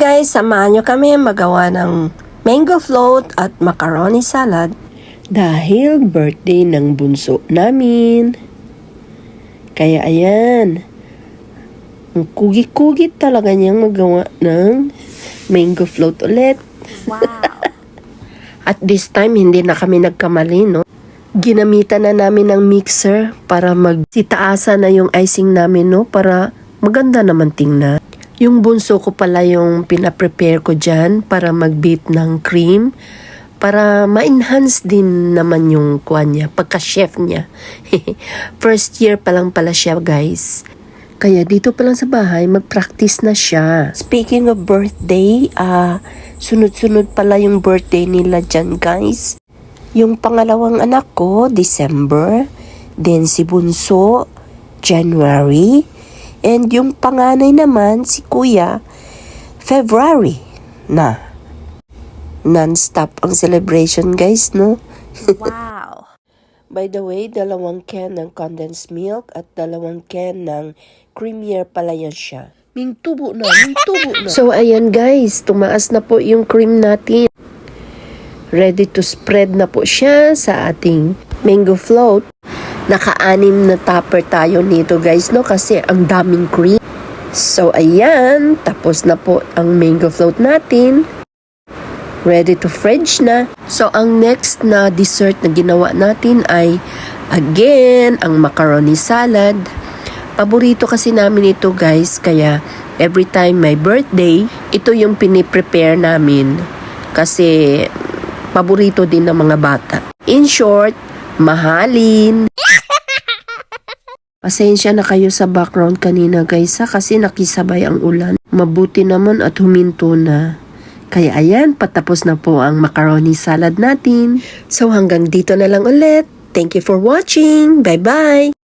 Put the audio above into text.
guys, samahan nyo kami magawa ng mango float at macaroni salad. Dahil birthday ng bunso namin. Kaya ayan, ang kugit-kugit talaga niyang magawa ng mango float ulit. Wow! At this time, hindi na kami nagkamali, no? Ginamitan na namin ng mixer para magsitaasa na yung icing namin, no? Para maganda naman tingnan. Yung bunso ko pala yung pinaprepare ko dyan para mag-beat ng cream. Para ma-enhance din naman yung kuwan niya, pagka-chef niya. First year pa lang pala siya, guys. Kaya dito pa lang sa bahay, mag-practice na siya. Speaking of birthday, sunod-sunod pala yung birthday nila dyan, guys. Yung pangalawang anak ko, December. Then si bunso, January. And yung panganay naman, si kuya, February na. Non-stop ang celebration, guys, no? Wow! By the way, 2 can ng condensed milk at 2 can ng creamier pala yan siya. Mintubo na. So, ayan guys, tumaas na po yung cream natin. Ready to spread na po siya sa ating mango float. Naka-6 na topper tayo nito, guys, no? Kasi ang daming cream. So, ayan, tapos na po ang mango float natin. Ready to fridge na. So, ang next na dessert na ginawa natin ay, again, ang macaroni salad. Paborito kasi namin ito, guys. Kaya, every time my birthday, ito yung piniprepare namin. Kasi, paborito din ng mga bata. In short, mahalin. Pasensya na kayo sa background kanina, guys, kasi nakisabay ang ulan. Mabuti naman at huminto na. Kaya ayan, patapos na po ang macaroni salad natin. So hanggang dito na lang ulit. Thank you for watching. Bye-bye!